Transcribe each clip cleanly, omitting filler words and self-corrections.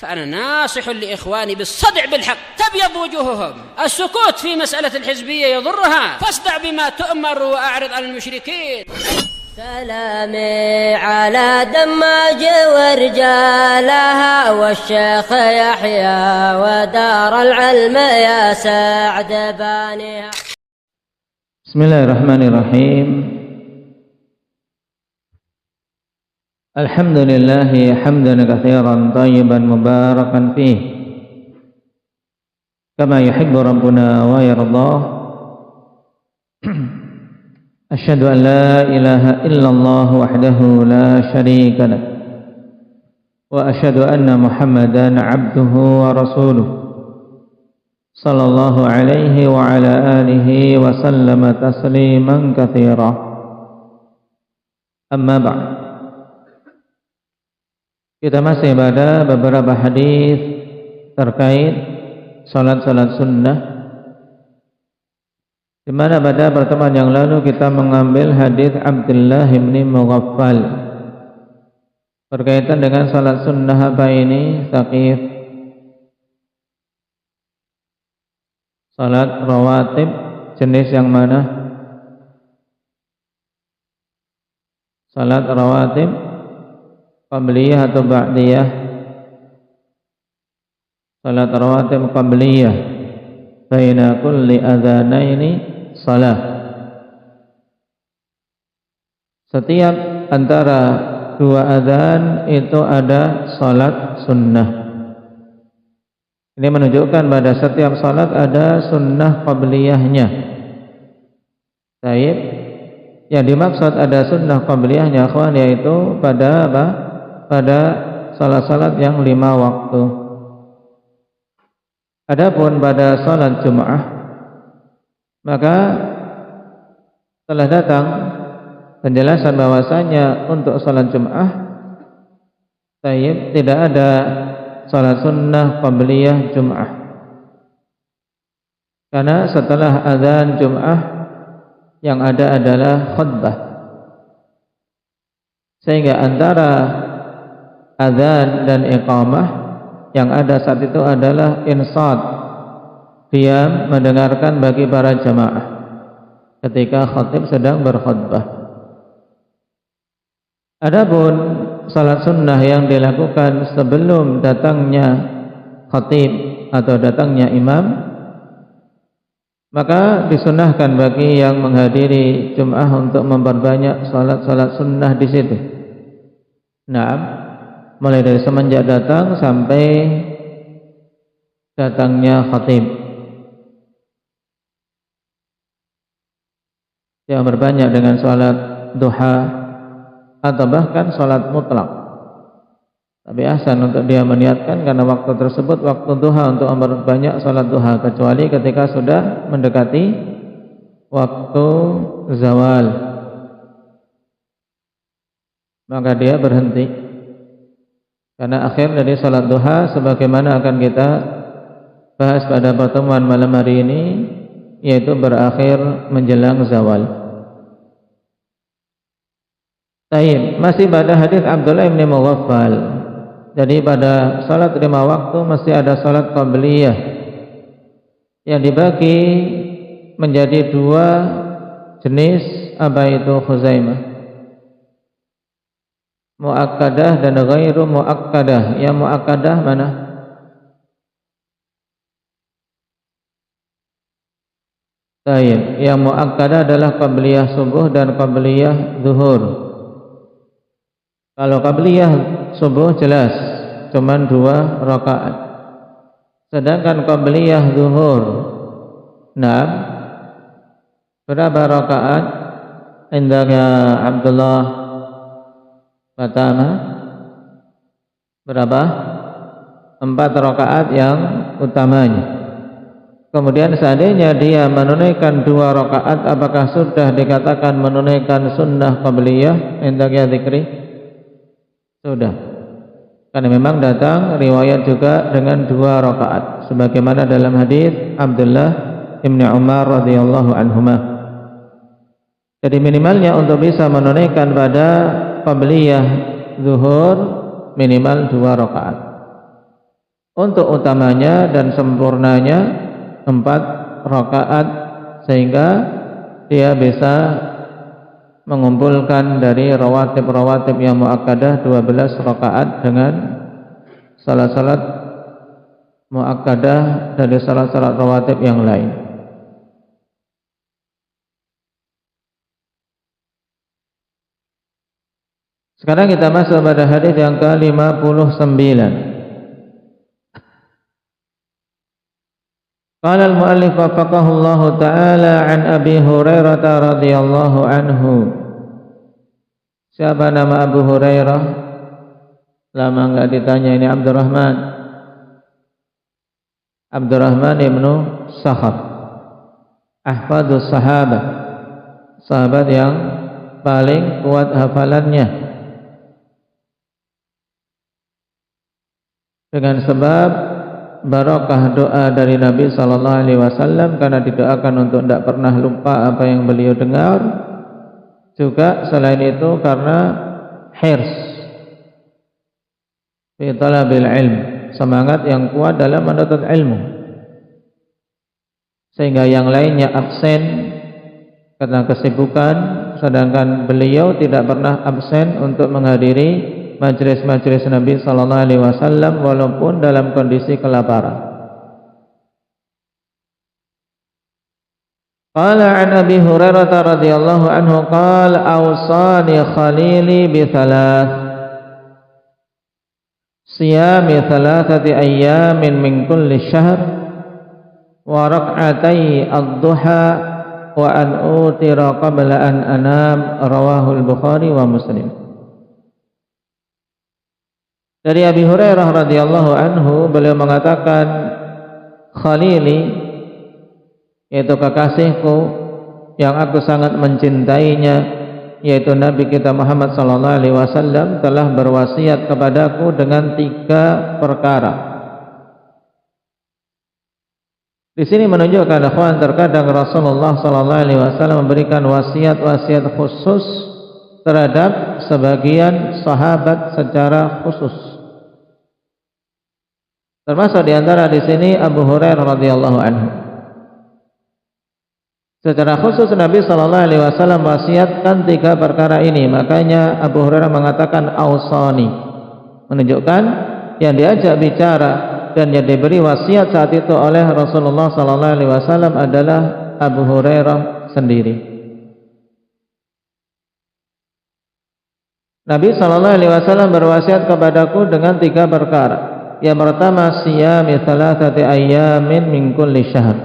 فأنا ناصح لإخواني بالصدع بالحق تبيض وجوههم. السكوت في مسألة الحزبية يضرها، فاصدع بما تؤمر وأعرض عن المشركين. سلامي على دماج ورجالها والشيخ يحيى ودار العلم يا سعد بانيها. بسم الله الرحمن الرحيم. الحمد لله حمدا كثيرا طيبا مباركا فيه كما يحب ربنا ويرضاه. أشهد أن لا إله إلا الله وحده لا شريك له وأشهد أن محمدا عبده ورسوله صلى الله عليه وعلى آله وسلم تسليما كثيرا. أما بعد, kita masih pada beberapa hadis terkait salat-salat sunnah, di mana pada pertemuan yang lalu kita mengambil hadis Abdullah bin Mughaffal berkaitan dengan salat sunnah apa ini? Saqif, salat rawatib jenis yang mana? Salat rawatib qabliyah atau ba'diyah? Salat rawatib qabliyah, baina kulli adzanaini salah. Setiap antara dua adzan itu ada salat sunnah. Ini menunjukkan pada setiap salat ada sunnah qabliyahnya. Baik, yang dimaksud ada sunnah qabliyahnya akhwan, yaitu pada apa? Pada salat-salat yang 5 waktu. Adapun pada salat Jumat, maka telah datang penjelasan bahwasanya untuk salat Jumat tidak ada salat sunnah qabliyah Jumat, karena setelah azan Jumat yang ada adalah khutbah, sehingga antara azan dan iqamah yang ada saat itu adalah insat, diam mendengarkan bagi para jamaah ketika khatib sedang berkhutbah. Adapun salat sunnah yang dilakukan sebelum datangnya khatib atau datangnya imam, maka disunahkan bagi yang menghadiri Jum'ah untuk memperbanyak salat-salat sunnah di situ. Nah, mulai dari semenjak datang sampai datangnya khatib, yang berbanyak dengan salat duha atau bahkan salat mutlak. Tapi ahsan untuk dia meniatkan, karena waktu tersebut waktu duha, untuk memperbanyak salat duha, kecuali ketika sudah mendekati waktu zawal, maka dia berhenti, karena akhir dari salat duha sebagaimana akan kita bahas pada pertemuan malam hari ini, yaitu berakhir menjelang zawal. Baik, masih pada hadis Abdullah bin Mughaffal. Jadi pada salat 5 waktu mesti ada salat qabliyah yang dibagi menjadi 2 jenis. Apa itu Khuzaimah? Muakkadah dan ghairu muakkadah. Yang muakkadah mana? Baik, yang muakkadah adalah qabliyah subuh dan qabliyah zuhur. Kalau qabliyah subuh jelas cuman 2 rakaat. Sedangkan qabliyah zuhur, nah, berapa rakaat? Indahnya Abdullah pertama berapa? 4 rakaat yang utamanya. Kemudian seandainya dia menunaikan 2 rakaat, apakah sudah dikatakan menunaikan sunnah qabliyah? Indahnya dzikri sudah, karena memang datang riwayat juga dengan 2 rakaat, sebagaimana dalam hadis Abdullah bin Umar radhiyallahu anhuma. Jadi minimalnya untuk bisa menunaikan pada qabliyah zuhur minimal 2 rakaat. untuk utamanya dan sempurnanya 4 rakaat, sehingga dia bisa mengumpulkan dari rawatib-rawatib yang muakkadah 12 rakaat dengan salat-salat muakkadah dari salat-salat rawatib yang lain. Sekarang kita masuk pada hadis yang ke-59. Qala al-mu'allif wafaqahullahu ta'ala an Abi Hurairah radhiyallahu anhu. Siapa nama Abu Hurairah? Lama enggak ditanya, ini Abdurrahman ibnu Sakhar, ahfadus sahabat, sahabat yang paling kuat hafalannya, dengan sebab barokah doa dari Nabi sallallahu alaihi wasallam, karena didoakan untuk tidak pernah lupa apa yang beliau dengar. Juga selain itu karena hirs fi talabil ilm, semangat yang kuat dalam menuntut ilmu, sehingga yang lainnya absen karena kesibukan, sedangkan beliau tidak pernah absen untuk menghadiri majelis-majelis Nabi sallallahu alaihi wasallam walaupun dalam kondisi kelaparan. Qala an Abi Hurairah radhiyallahu anhu qala awsani khalili bi thalath siyami thalathati ayyamin min kulli syahr wa rak'atai ad-duha wa an utira qabla an anam, rawahu al-Bukhari wa Muslim. Dari Abi Hurairah radhiyallahu anhu, beliau mengatakan, khalili, yaitu kekasihku yang aku sangat mencintainya, yaitu Nabi kita Muhammad sallallahu alaihi wasallam, telah berwasiat kepadaku dengan 3 perkara. Di sini menunjukkan, ikhwan, terkadang Rasulullah sallallahu alaihi wasallam memberikan wasiat-wasiat khusus terhadap sebagian sahabat secara khusus. Termasuk diantara di sini Abu Hurairah radhiyallahu anhu. Secara khusus Nabi sallallahu alaihi wasallam wasiatkan 3 perkara ini. Makanya Abu Hurairah mengatakan ausani, menunjukkan yang diajak bicara dan yang diberi wasiat saat itu oleh Rasulullah sallallahu alaihi wasallam adalah Abu Hurairah sendiri. Nabi sallallahu alaihi wasallam berwasiat kepadaku dengan 3 perkara. Yang pertama, siyami thalathati ayyamin min kulli syahr,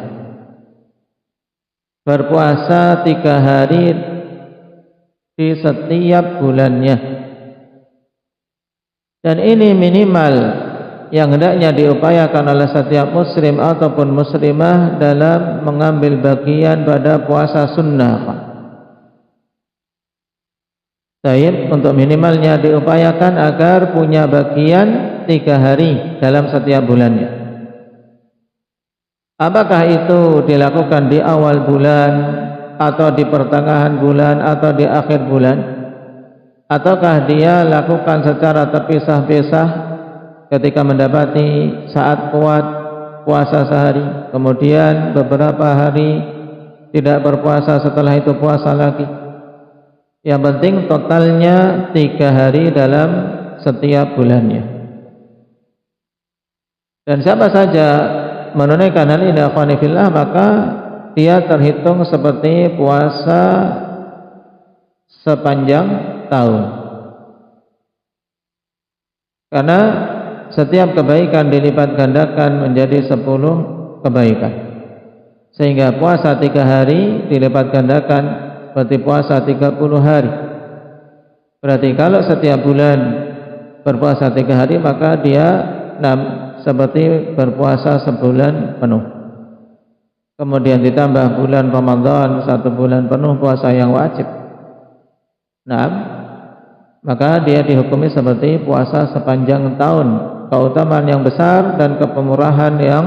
berpuasa 3 hari di setiap bulannya. Dan ini minimal yang hendaknya diupayakan oleh setiap muslim ataupun muslimah dalam mengambil bagian pada puasa sunnah. Baik, untuk minimalnya diupayakan agar punya bagian 3 hari dalam setiap bulannya. Apakah itu dilakukan di awal bulan, atau di pertengahan bulan, atau di akhir bulan, ataukah dia lakukan secara terpisah-pisah ketika mendapati saat kuat puasa sehari, kemudian beberapa hari tidak berpuasa, setelah itu puasa lagi. Yang penting totalnya 3 hari dalam setiap bulannya. Dan siapa saja menunaikan hal ini, akhwani fillah, maka dia terhitung seperti puasa sepanjang tahun. Karena setiap kebaikan dilipat gandakan menjadi 10 kebaikan. Sehingga puasa 3 hari dilipat gandakan berarti puasa 30 hari. Berarti kalau setiap bulan berpuasa 3 hari, maka dia seperti berpuasa sebulan penuh. Kemudian ditambah bulan Ramadan 1 bulan penuh puasa yang wajib. Maka dia dihukumi seperti puasa sepanjang tahun. Keutamaan yang besar dan kepemurahan yang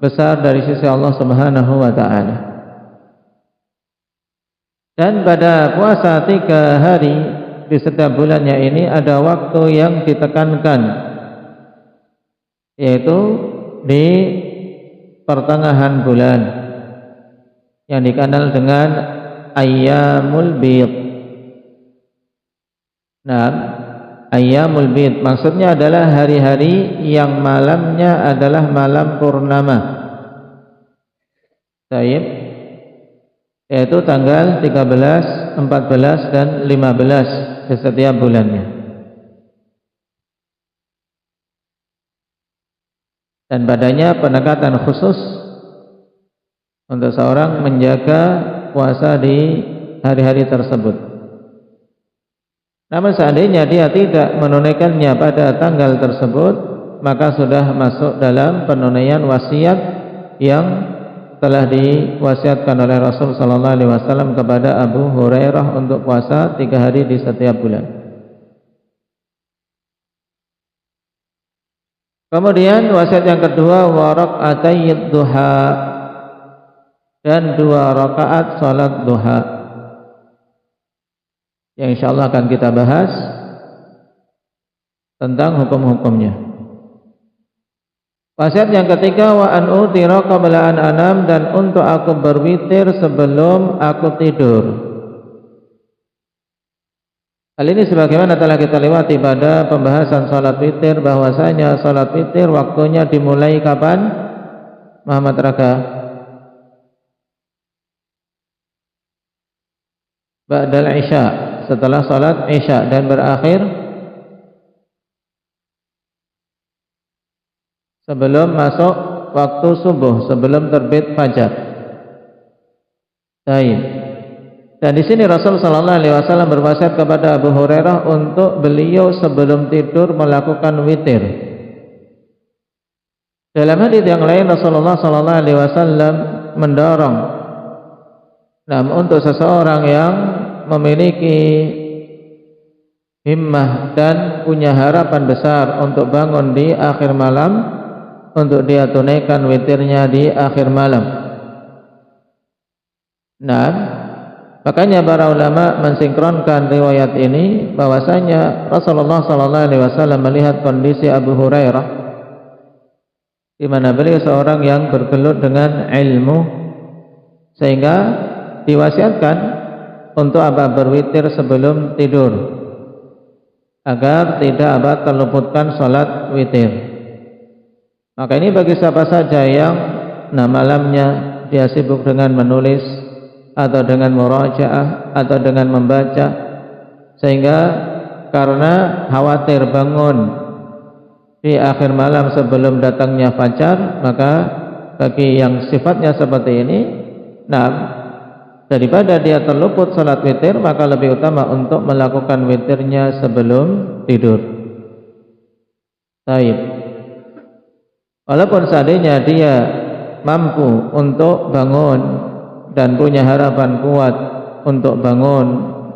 besar dari sisi Allah Subhanahu wa taala. Dan pada puasa 3 hari di setiap bulannya ini ada waktu yang ditekankan, yaitu di pertengahan bulan yang dikenal dengan ayyamul bid. Nah, ayyamul bid maksudnya adalah hari-hari yang malamnya adalah malam purnama. Baik, yaitu tanggal 13, 14 dan 15 di setiap bulannya. Dan padanya pendekatan khusus untuk seorang menjaga puasa di hari-hari tersebut. Namun seandainya dia tidak menunaikannya pada tanggal tersebut, maka sudah masuk dalam penunaian wasiat yang telah diwasiatkan oleh Rasul sallallahu alaihi wasallam kepada Abu Hurairah untuk puasa 3 hari di setiap bulan. Kemudian wasiat yang kedua, wa raka'atayid duha, dan 2 rakaat salat duha, yang insyaallah akan kita bahas tentang hukum-hukumnya. Wasiat yang ketiga, wa an utira qabla an anam, dan untuk aku berwitir sebelum aku tidur. Hal ini sebagaimana telah kita lewati pada pembahasan salat witir, bahwasanya salat witir waktunya dimulai kapan? Muhammad Raka? Ba'dal Isya, setelah salat Isya, dan berakhir sebelum masuk waktu subuh, sebelum terbit fajar. Baik. Dan di sini Rasul sallallahu alaihi wasallam berwasiat kepada Abu Hurairah untuk beliau sebelum tidur melakukan witir. Dalam hadis yang lain Rasulullah sallallahu alaihi wasallam mendorong untuk seseorang yang memiliki himmah dan punya harapan besar untuk bangun di akhir malam, untuk dia tunaikan witirnya di akhir malam. Nah, makanya para ulama mensinkronkan riwayat ini bahwasanya Rasulullah sallallahu alaihi wasallam melihat kondisi Abu Hurairah di mana beliau seorang yang bergelut dengan ilmu, sehingga diwasiatkan untuk berwitir sebelum tidur agar tidak terluputkan salat witir. Maka ini bagi siapa saja yang malamnya dia sibuk dengan menulis atau dengan murajaah atau dengan membaca, sehingga karena khawatir bangun di akhir malam sebelum datangnya fajar, maka bagi yang sifatnya seperti ini, daripada dia terluput salat witir, maka lebih utama untuk melakukan witirnya sebelum tidur. Baik. Walaupun seandainya dia mampu untuk bangun dan punya harapan kuat untuk bangun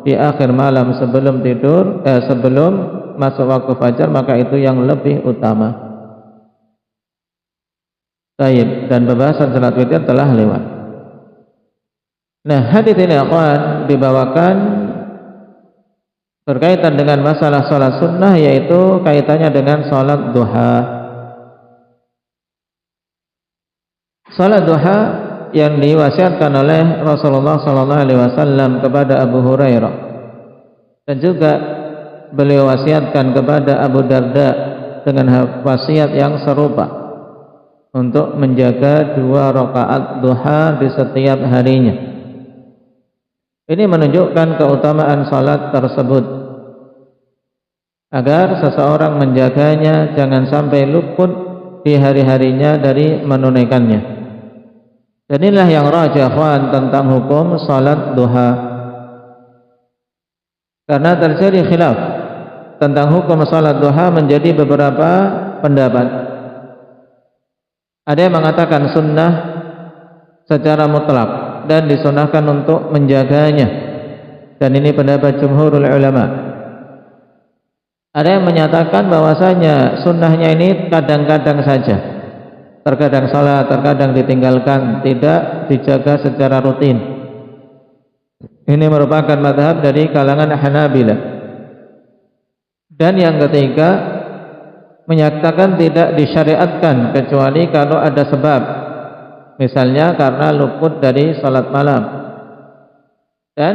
di akhir malam sebelum tidur, sebelum masuk waktu fajar, maka itu yang lebih utama. Baik, dan pembahasan salat witir telah lewat. Nah, hadis ini akan dibawakan berkaitan dengan masalah salat sunnah, yaitu kaitannya dengan salat duha. Salat duha yang diwasiatkan oleh Rasulullah sallallahu alaihi wasallam kepada Abu Hurairah, dan juga beliau wasiatkan kepada Abu Darda dengan wasiat yang serupa untuk menjaga 2 rakaat duha di setiap harinya. Ini menunjukkan keutamaan salat tersebut, agar seseorang menjaganya jangan sampai luput di hari-harinya dari menunaikannya. Dan inilah yang rajih tentang hukum salat duha. Karena terjadi khilaf tentang hukum salat duha menjadi beberapa pendapat. Ada yang mengatakan sunnah secara mutlak dan disunahkan untuk menjaganya, dan ini pendapat jumhurul ulama. Ada yang menyatakan bahwasanya sunnahnya ini kadang-kadang saja, terkadang salat, terkadang ditinggalkan, tidak dijaga secara rutin. Ini merupakan mazhab dari kalangan Hanabilah. Dan yang ketiga, menyatakan tidak disyariatkan kecuali kalau ada sebab, misalnya karena luput dari salat malam. Dan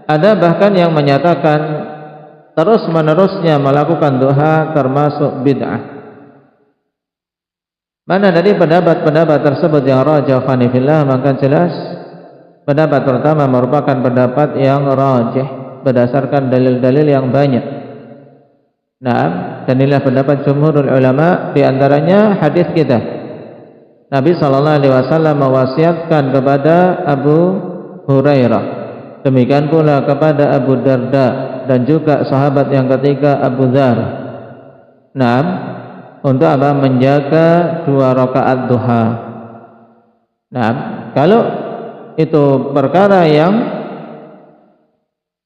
ada bahkan yang menyatakan terus menerusnya melakukan duha termasuk bid'ah. Mana dari pendapat-pendapat tersebut yang rajih fanifillah, maka jelas pendapat pertama merupakan pendapat yang rajih berdasarkan dalil-dalil yang banyak. Nah, dan inilah pendapat jumhurul ulama, di antaranya hadis kita. Nabi sallallahu alaihi wasallam mewasiatkan kepada Abu Hurairah, demikian pula kepada Abu Darda, dan juga sahabat yang ketiga Abu Dzar. Nah, untuk apa? Menjaga 2 rakaat duha. Nah, kalau itu perkara yang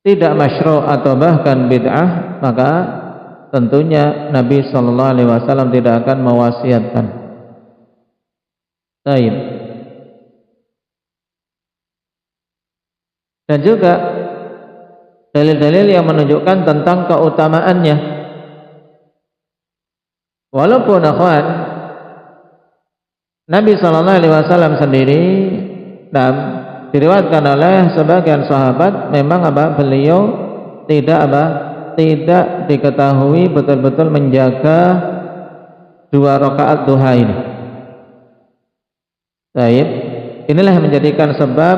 tidak masyru' atau bahkan bid'ah, maka tentunya Nabi sallallahu alaihi wasallam tidak akan mewasiatkan. Baik. Dan juga dalil-dalil yang menunjukkan tentang keutamaannya. Walaupun akhwan, Nabi sallallahu alaihi wasallam sendiri dan diriwayatkan oleh sebagian sahabat memang beliau tidak diketahui betul-betul menjaga 2 rakaat duha ini. Baik, inilah yang menjadikan sebab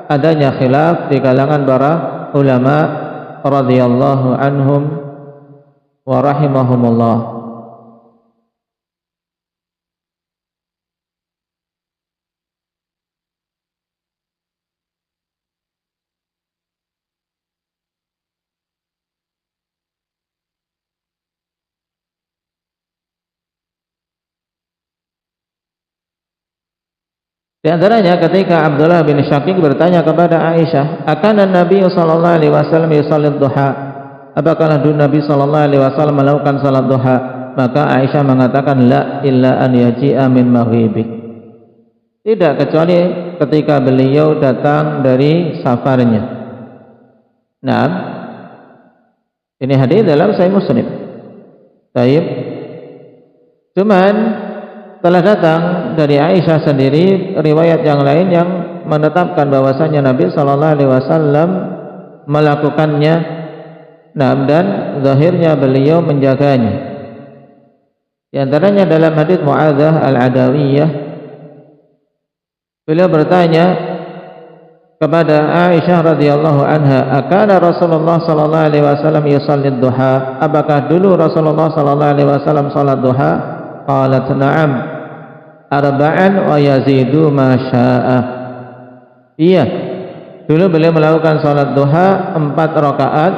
adanya khilaf di kalangan para ulama radhiyallahu anhum wa rahimahumullah. Di antaranya ketika Abdullah bin Syaqiq bertanya kepada Aisyah, "Akana Nabi sallallahu alaihi wasallam yusalli duha?" Apakah dulu Nabi sallallahu alaihi wasallam melakukan salat duha? Maka Aisyah mengatakan, "La illa an yaji'a min maghribi." Tidak kecuali ketika beliau datang dari safarnya. Nah, ini hadis dalam Sahih Muslim. Baik. Cuman telah datang dari Aisyah sendiri riwayat yang lain yang menetapkan bahwasanya Nabi sallallahu alaihi wasallam melakukannya, dan zahirnya beliau menjaganya. Di antaranya dalam hadis Mu'adzah al-Adawiyah, beliau bertanya kepada Aisyah radhiyallahu anha, "Akana Rasulullah sallallahu alaihi wasallam yusalli duha?" Apakah dulu Rasulullah sallallahu alaihi wasallam salat duha? Qalat na'am arba'an wa yazidu ma syaa. Iya, dulu beliau melakukan salat duha 4 rakaat,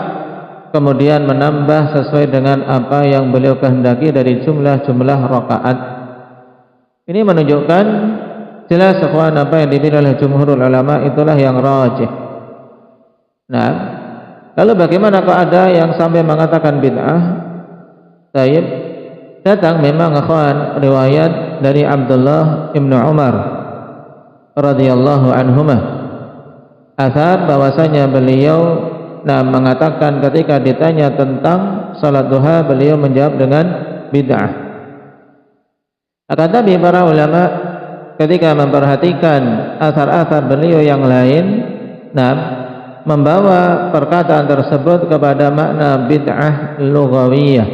kemudian menambah sesuai dengan apa yang beliau kehendaki dari jumlah rakaat. Ini menunjukkan jelas ikhwan apa yang dipilih oleh jumhurul ulama itulah yang rajih. Nah, lalu bagaimana kalau ada yang sampai mengatakan bid'ah? Baik. Datang memang akhwan riwayat dari Abdullah ibnu Umar radhiyallahu anhuma, athar bahwasanya beliau mengatakan ketika ditanya tentang salat duha, beliau menjawab dengan bid'ah. Akan tapi para ulama ketika memperhatikan athar-athar beliau yang lain, membawa perkataan tersebut kepada makna bid'ah lughawiyah,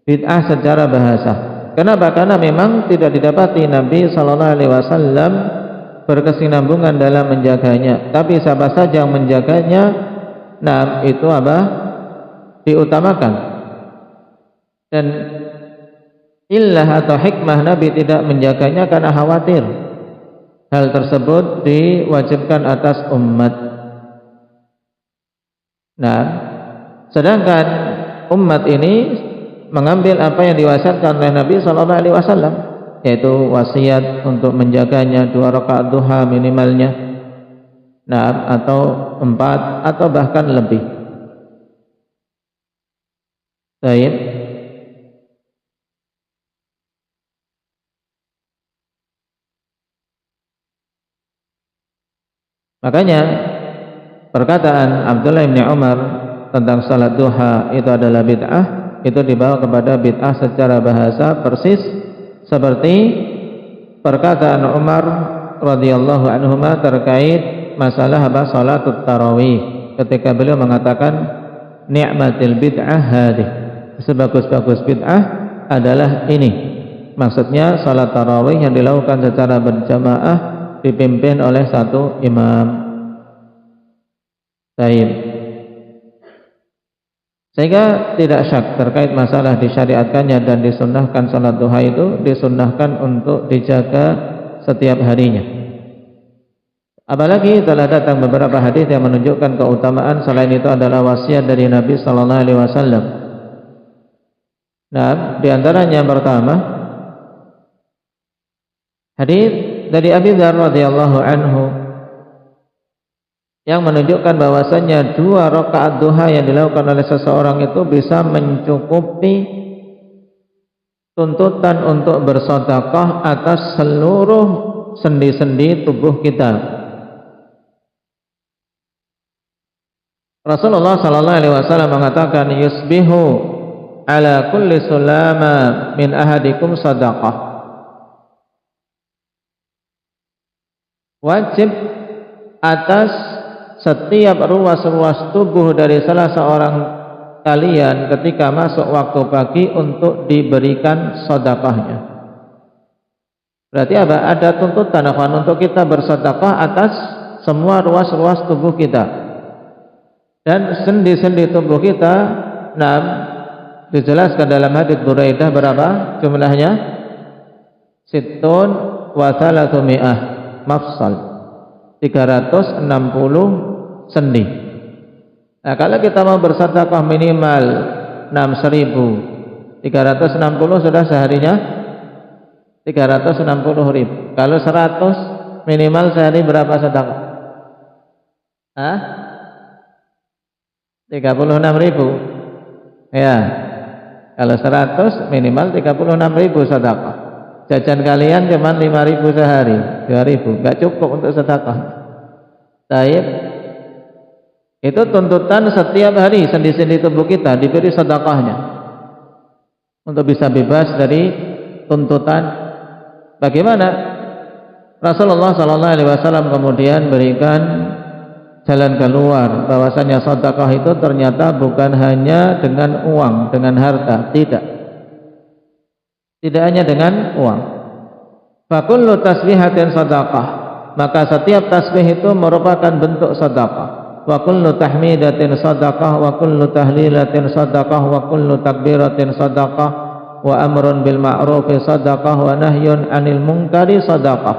bid'ah secara bahasa. Kenapa? Karena memang tidak didapati Nabi sallallahu alaihi wasallam berkesinambungan dalam menjaganya. Tapi siapa saja yang menjaganya, itu diutamakan. Dan illah atau hikmah Nabi tidak menjaganya karena khawatir hal tersebut diwajibkan atas umat. Sedangkan umat ini mengambil apa yang diwasiatkan oleh Nabi sallallahu alaihi wasallam, yaitu wasiat untuk menjaganya 2 rakaat duha minimalnya, atau 4 atau bahkan lebih. Baik. Makanya perkataan Abdullah bin Umar tentang salat duha itu adalah bid'ah itu dibawa kepada bid'ah secara bahasa, persis seperti perkataan Umar radhiyallahu anhu terkait masalah salatut tarawih, ketika beliau mengatakan ni'matil bid'ah hadih, sebagus-bagus bid'ah adalah ini. Maksudnya salat tarawih yang dilakukan secara berjamaah dipimpin oleh satu imam. Baik. Sehingga tidak syak terkait masalah disyariatkannya dan disunnahkan salat duha itu disunnahkan untuk dijaga setiap harinya. Apalagi telah datang beberapa hadis yang menunjukkan keutamaan. Selain itu adalah wasiat dari Nabi sallallahu alaihi wasallam. Nah, di antaranya yang pertama hadis dari Abi Dzar radhiyallahu anhu yang menunjukkan bahwasanya 2 rakaat duha yang dilakukan oleh seseorang itu bisa mencukupi tuntutan untuk bersedekah atas seluruh sendi-sendi tubuh kita. Rasulullah sallallahu alaihi wasallam mengatakan yusbihu ala kulli sulama min ahadikum sadaqah. Wajib atas setiap ruas-ruas tubuh dari salah seorang kalian ketika masuk waktu pagi untuk diberikan sedekahnya. Berarti apa? Ada tuntutan untuk kita bersedekah atas semua ruas-ruas tubuh kita. Dan sendi-sendi tubuh kita, dijelaskan dalam hadits Buraidah berapa jumlahnya? Sittun wa thalathumiyah mafsal, 360 sendi. Nah, kalau kita mau bersedekah minimal 6.000, 360 sudah seharinya 360.000. Kalau 100 minimal sehari berapa sedekah? 36.000. Ya. Kalau 100 minimal 36.000 sedekah. Jajan kalian cuma 5.000 sehari, 2.000, enggak cukup untuk sedekah. Baik. Itu tuntutan setiap hari sendi-sendi tubuh kita diberi sedekahnya untuk bisa bebas dari tuntutan. Bagaimana? Rasulullah sallallahu alaihi wasallam kemudian berikan jalan keluar bahwasanya sedekah itu ternyata bukan hanya dengan uang, dengan harta, tidak hanya dengan uang. Fa kullu tasbihatin sedekah, maka setiap tasbih itu merupakan bentuk sedekah. Wa kullu tahmidatin sadaqah wa kullu tahlilatin sadaqah wa kullu takbiratin sadaqah wa amrun bil ma'rufi sadaqah wa nahyun 'anil munkari sadaqah.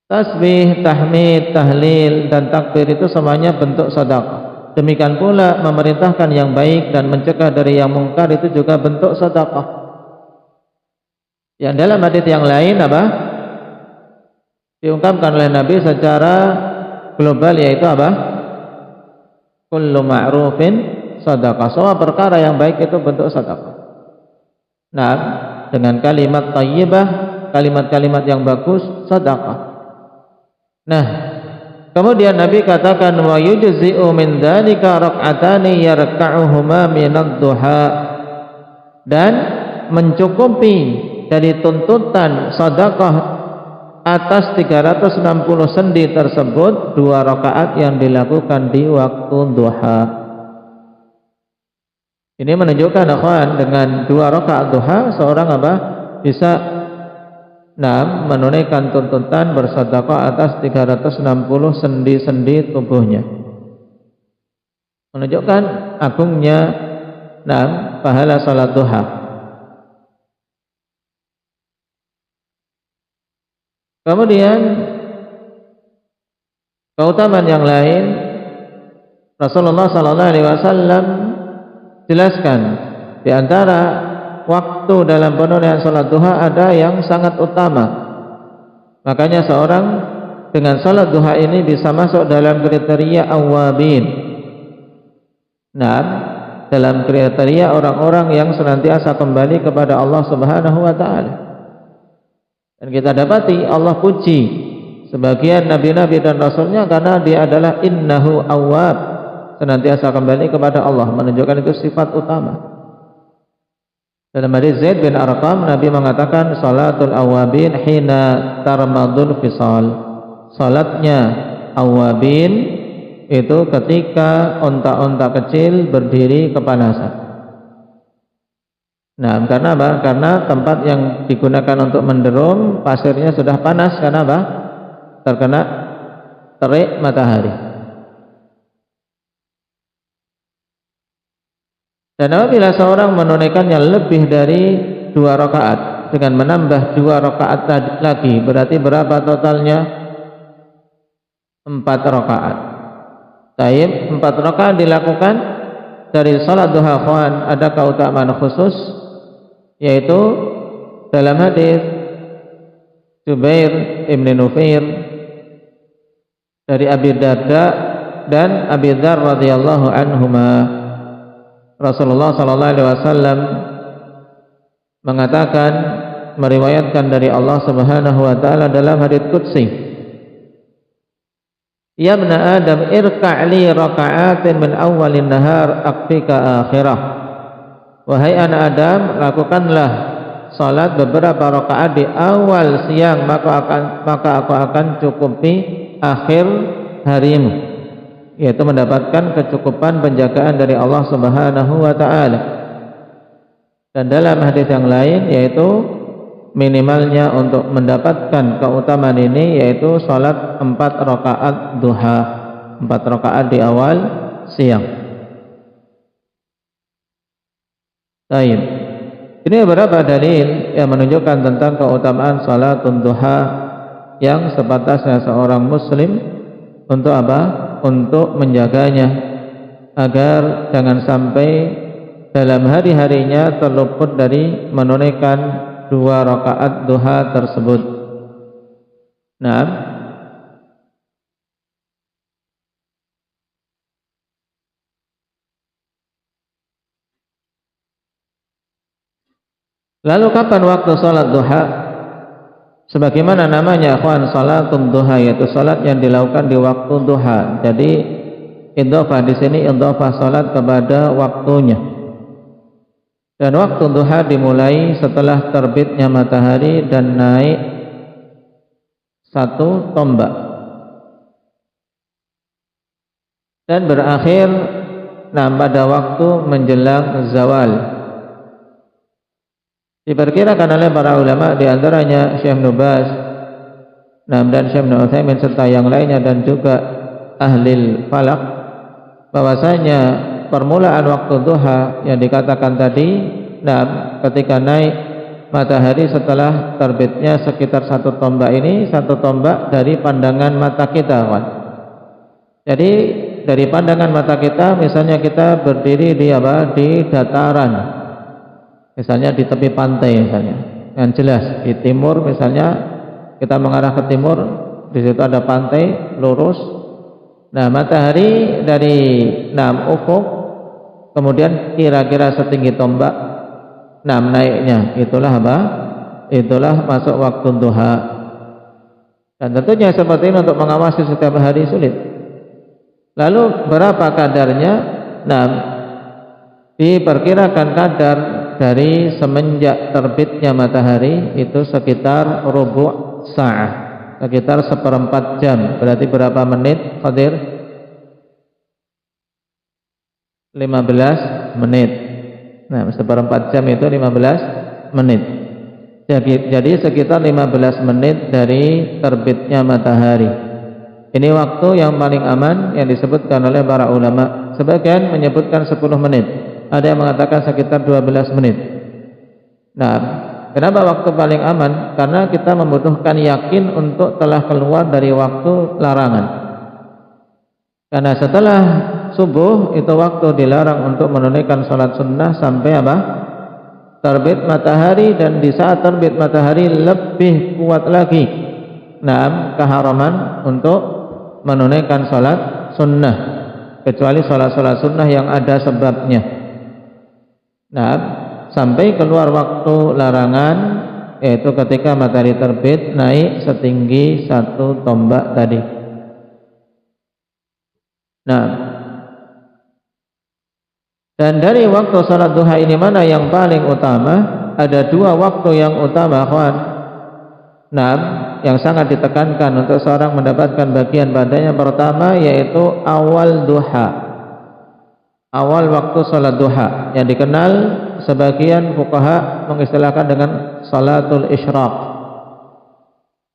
Tasbih, tahmid, tahlil dan takbir itu semuanya bentuk sedekah. Demikian pula memerintahkan yang baik dan mencegah dari yang mungkar itu juga bentuk sedekah. Yang dalam hadis yang lain apa? Diungkapkan oleh Nabi secara global, yaitu apa? Kullu ma'rufin sadaqah. Semua perkara yang baik itu bentuk sedekah. Nah, dengan kalimat thayyibah, kalimat-kalimat yang bagus, sedekah. Nah, kemudian Nabi katakan wa yujzi'u min dzalika rak'atani yarka'uhuma minad duha, dan mencukupi dari tuntutan sedekah atas 360 sendi tersebut 2 rakaat yang dilakukan di waktu duha. Ini menunjukkan akhwan, dengan 2 rakaat duha seorang bisa menunaikan tuntutan bersedekah atas 360 sendi-sendi tubuhnya. Menunjukkan agungnya pahala salat duha. Kemudian keutamaan yang lain, Rasulullah sallallahu alaihi wasallam jelaskan di antara waktu dalam penunaian salat duha ada yang sangat utama. Makanya seorang dengan salat duha ini bisa masuk dalam kriteria awabin. Dalam kriteria orang-orang yang senantiasa kembali kepada Allah Subhanahu wa taala. Dan kita dapati Allah puji sebagian nabi-nabi dan rasulnya karena dia adalah innahu awwab, senantiasa kembali kepada Allah, menunjukkan itu sifat utama. Dalam hadis Zaid bin Arqam, Nabi mengatakan salatul awabin hina tarmadul fisal. Salatnya awabin itu ketika onta-onta kecil berdiri kepanasan. Nah, karena apa? Karena tempat yang digunakan untuk menderum pasirnya sudah panas karena apa? Terkena terik matahari. Dan apabila seorang menunaikannya lebih dari 2 rakaat dengan menambah 2 rakaat lagi, berarti berapa totalnya? 4 rakaat. Taib, 4 rakaat dilakukan dari salat duha ikhwan ada keutamaan khusus, yaitu dalam hadis Jubair ibn Nufair dari Abi Darda dan Abi Dzar radhiyallahu anhuma, Rasulullah sallallahu alaihi wasallam mengatakan, meriwayatkan dari Allah Subhanahu wa taala dalam hadits qudsi, ya ibn Adam irka'li raka'atin min awwalin nahar aqfika akhirah. Wahai anak Adam, lakukanlah salat beberapa rakaat di awal siang, maka aku akan cukupi akhir harimu, yaitu mendapatkan kecukupan penjagaan dari Allah Subhanahu wa taala. Dan dalam hadis yang lain, yaitu minimalnya untuk mendapatkan keutamaan ini, yaitu salat 4 rakaat duha, 4 rakaat di awal siang. Baik. Ini beberapa dalil yang menunjukkan tentang keutamaan salatun duha yang sepantasnya seorang muslim untuk apa? Untuk menjaganya agar jangan sampai dalam hari-harinya terluput dari menunaikan 2 rakaat duha tersebut. Nah, lalu kapan waktu salat duha? Sebagaimana namanya ikhwan, salatun duha, yaitu salat yang dilakukan di waktu duha. Jadi idhofah di sini idhofah salat kepada waktunya. Dan waktu duha dimulai setelah terbitnya matahari dan naik 1 tombak dan berakhir pada waktu menjelang zawal. Diperkirakan oleh para ulama, di antaranya Syekh Ibnu Baz dan Syekh Ibnu Utsaimin serta yang lainnya dan juga ahli falak, bahwasanya permulaan waktu duha yang dikatakan tadi, ketika naik matahari setelah terbitnya sekitar 1 tombak ini, 1 tombak dari pandangan mata kita, kawan. Jadi dari pandangan mata kita, misalnya kita berdiri di dataran, misalnya di tepi pantai, misalnya yang jelas di timur, misalnya kita mengarah ke timur, di situ ada pantai lurus. Nah, matahari dari ufuk, kemudian kira-kira setinggi tombak, naiknya itulah apa? Itulah masuk waktu duha. Dan tentunya seperti ini untuk mengawasi setiap hari sulit. Lalu berapa kadarnya? Diperkirakan kadar dari semenjak terbitnya matahari itu sekitar rubu' sa'ah, sekitar 1/4 jam. Berarti berapa menit, Qadir? 15 menit. Nah, 1/4 jam itu 15 menit. Jadi sekitar 15 menit dari terbitnya matahari. Ini waktu yang paling aman yang disebutkan oleh para ulama. Sebagian menyebutkan 10 menit. Ada yang mengatakan sekitar 12 menit. Nah, kenapa waktu paling aman? Karena kita membutuhkan yakin untuk telah keluar dari waktu larangan. Karena setelah subuh itu waktu dilarang untuk menunaikan salat sunnah sampai apa? Terbit matahari, dan di saat terbit matahari lebih kuat lagi keharaman untuk menunaikan salat sunnah, kecuali salat-salat sunnah yang ada sebabnya. Sampai keluar waktu larangan, yaitu ketika matahari terbit naik setinggi 1 tombak tadi. Dan dari waktu salat duha ini mana yang paling utama? Ada dua waktu yang utama, kawan. Nah, yang sangat ditekankan untuk seorang mendapatkan bagian padanya. Pertama yaitu awal duha, awal waktu salat duha, yang dikenal sebagian fuqaha mengistilahkan dengan salatul isyraq.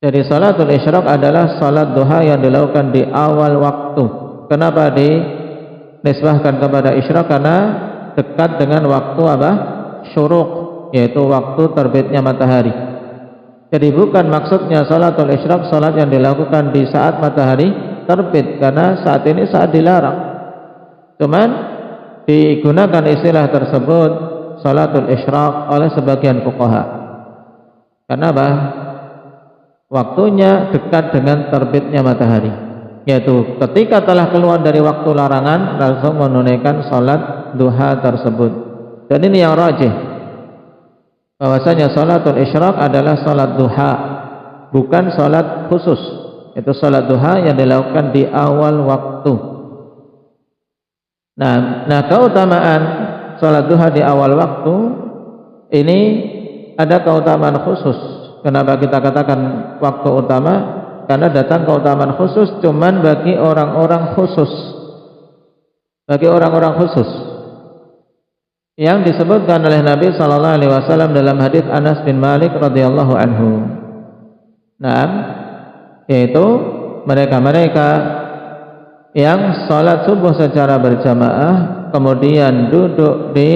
Jadi salatul isyraq adalah salat duha yang dilakukan di awal waktu. Kenapa dinisbahkan kepada isyraq? Karena dekat dengan waktu apa? Syuruq, yaitu waktu terbitnya matahari. Jadi bukan maksudnya salatul isyraq salat yang dilakukan di saat matahari terbit, karena saat ini saat dilarang. Cuman digunakan istilah tersebut salatul isyraq oleh sebagian fuqaha. Kenapa? Waktunya dekat dengan terbitnya matahari, yaitu ketika telah keluar dari waktu larangan langsung menunaikan salat duha tersebut. Dan ini yang rajih, bahwasanya salatul isyraq adalah salat duha, bukan salat khusus. Itu salat duha yang dilakukan di awal waktu. Nah, keutamaan salat duha di awal waktu ini ada keutamaan khusus. Kenapa kita katakan waktu utama? Karena datang keutamaan khusus cuman bagi orang-orang khusus. Bagi orang-orang khusus yang disebutkan oleh Nabi sallallahu alaihi wasallam dalam hadis Anas bin Malik radhiyallahu anhu. Nah, yaitu mereka-mereka yang salat subuh secara berjamaah kemudian duduk di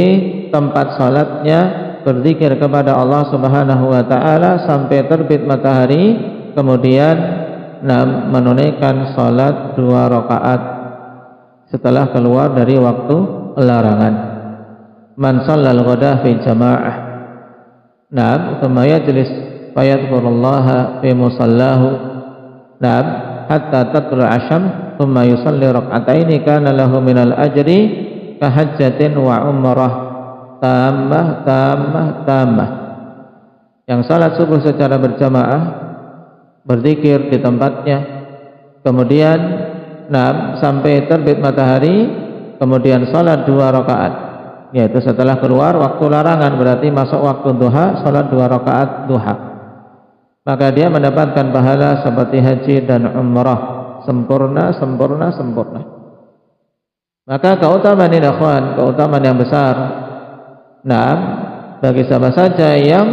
tempat salatnya berzikir kepada Allah Subhanahu wa taala sampai terbit matahari, kemudian menunaikan salat 2 rakaat setelah keluar dari waktu larangan. Man shallal ghada fi jamaah. Thumma yajlis fayadhkurullaha fi musallahu. Hatta tatlu'a asy-syams thumma yusalli rak'ataini kana lahu minal ajri ka hajjatin wa umrah tamah. Yang salat subuh secara berjamaah, berzikir di tempatnya, kemudian sampai terbit matahari, kemudian salat 2 rakaat, yaitu setelah keluar waktu larangan, berarti masuk waktu duha, salat 2 rakaat duha, maka dia mendapatkan pahala seperti haji dan umrah, sempurna. Maka keutamaan ini, akhwan, keutamaan yang besar. Bagi siapa saja yang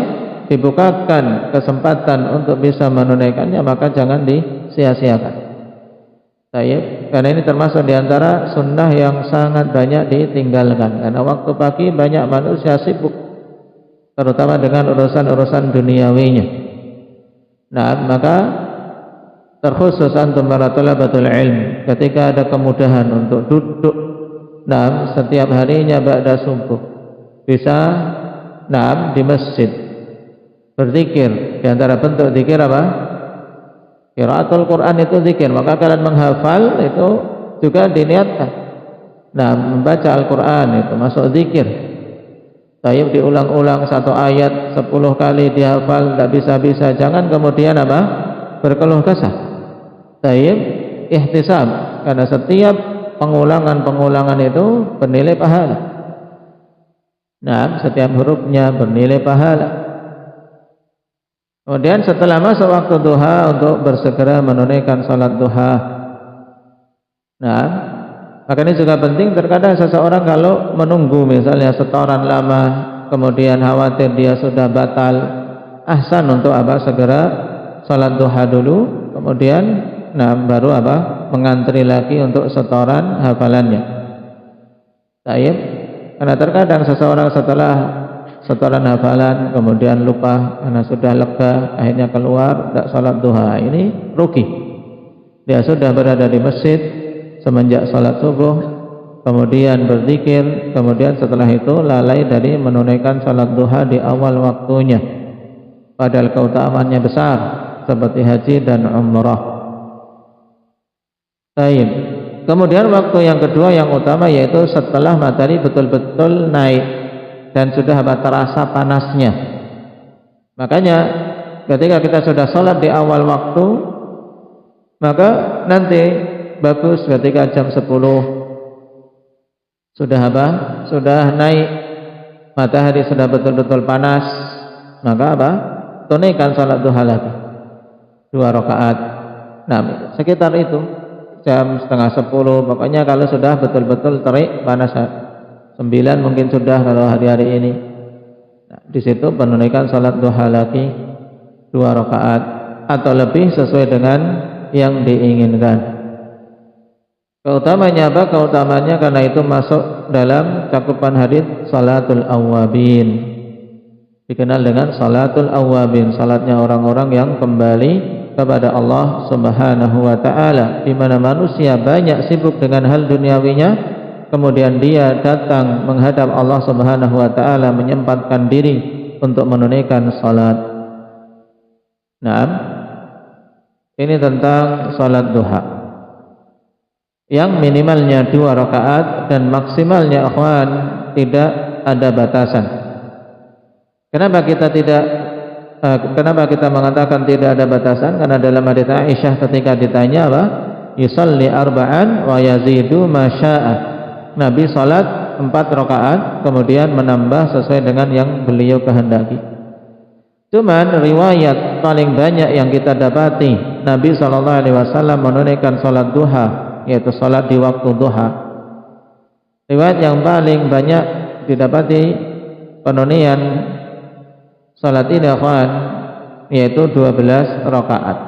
dibukakan kesempatan untuk bisa menunaikannya, maka jangan disia-siakan. Karena ini termasuk diantara sunnah yang sangat banyak ditinggalkan. Karena waktu pagi banyak manusia sibuk, terutama dengan urusan-urusan duniawinya. Maka terkhusus antum para thalabatul ilm, ketika ada kemudahan untuk duduk setiap harinya ba'da subuh, bisa di masjid berzikir. Di antara bentuk zikir apa? Qiraatul Quran itu zikir, maka kalian menghafal itu juga diniatkan. Membaca Al-Quran itu masuk zikir. Diulang-ulang satu ayat 10 kali dihafal, tidak bisa-bisa. Jangan kemudian apa? Berkeluh kesah. Ihtisab, karena setiap pengulangan itu bernilai pahala. Setiap hurufnya bernilai pahala. Kemudian setelah masuk waktu duha, untuk bersegera menunaikan salat duha. Maka ini juga penting. Terkadang seseorang kalau menunggu misalnya setoran lama, kemudian khawatir dia sudah batal, ahsan untuk segera salat duha dulu, kemudian baru mengantri lagi untuk setoran hafalannya. Karena terkadang seseorang setelah setoran hafalan kemudian lupa karena sudah lega, akhirnya keluar tidak salat duha, ini rugi. Dia sudah berada di masjid semenjak salat subuh, kemudian berzikir, kemudian setelah itu lalai dari menunaikan salat duha di awal waktunya, padahal keutamaannya besar seperti haji dan umrah. Kemudian waktu yang kedua yang utama, yaitu setelah matahari betul-betul naik dan sudah terasa panasnya. Makanya ketika kita sudah sholat di awal waktu, maka nanti bagus ketika jam 10 sudah apa? Sudah naik, matahari sudah betul-betul panas, maka apa? Tunaikan salat duha lagi 2 rakaat. Nah, sekitar itu jam setengah 10, pokoknya kalau sudah betul-betul terik panas 9 mungkin sudah kalau hari-hari ini. Nah, di situ menunaikan salat duha lagi 2 rakaat atau lebih sesuai dengan yang diinginkan. Keutamanya apa? Keutamanya karena itu masuk dalam cakupan hadis salatul awwabin. Dikenal dengan salatul awwabin, salatnya orang-orang yang kembali kepada Allah Subhanahu wa taala, di mana manusia banyak sibuk dengan hal duniawinya, kemudian dia datang menghadap Allah Subhanahu wa taala, menyempatkan diri untuk menunaikan salat. Nah, ini tentang salat duha yang minimalnya 2 rakaat dan maksimalnya akhwan tidak ada batasan. Kenapa kita mengatakan tidak ada batasan? Karena dalam hadits Aisyah ketika ditanya apa? Yusalli arba'an wa yazidu ma syaa. Nabi salat 4 rakaat kemudian menambah sesuai dengan yang beliau kehendaki. Cuman riwayat paling banyak yang kita dapati Nabi SAW menunaikan salat duha, yaitu salat di waktu duha. Riwayat yang paling banyak didapati penunaian salat ini akhwan yaitu 12 rakaat.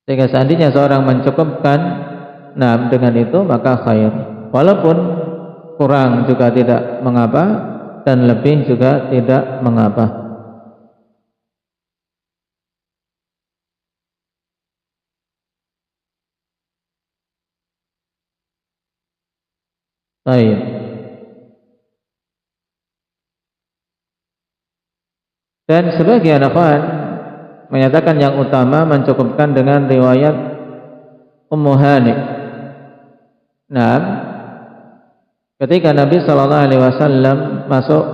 Sehingga seandainya seorang mencukupkan dengan itu maka khair. Walaupun kurang juga tidak mengapa dan lebih juga tidak mengapa. Baik. Dan sebagian akhwan menyatakan yang utama mencukupkan dengan riwayat Ummu Hani. Nah, ketika Nabi SAW masuk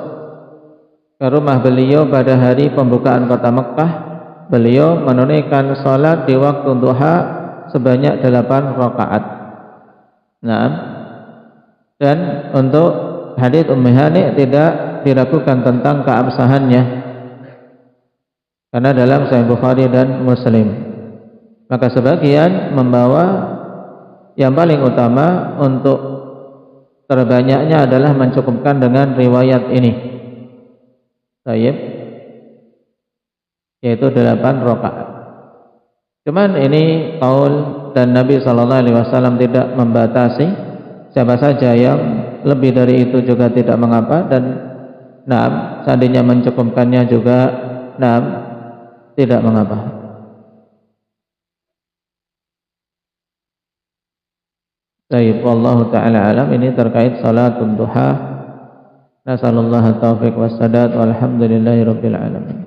ke rumah beliau pada hari pembukaan kota Mekkah, beliau menunaikan salat di waktu duha sebanyak 8 rakaat. Nah, dan untuk hadits Ummu Hani tidak diragukan tentang keabsahannya, karena dalam Sahih Bukhari dan Muslim. Maka sebagian membawa yang paling utama untuk terbanyaknya adalah mencukupkan dengan riwayat ini, Tayyib, yaitu 8 rakaat. Cuman ini qaul dan Nabi SAW tidak membatasi, siapa saja yang lebih dari itu juga tidak mengapa, dan seandainya mencukupkannya juga tidak mengapa. Baik, wallahu ta'ala alam. Ini terkait salatul duha. Nasallallahu taufiq wassadat walhamdulillahi rabbil alamin.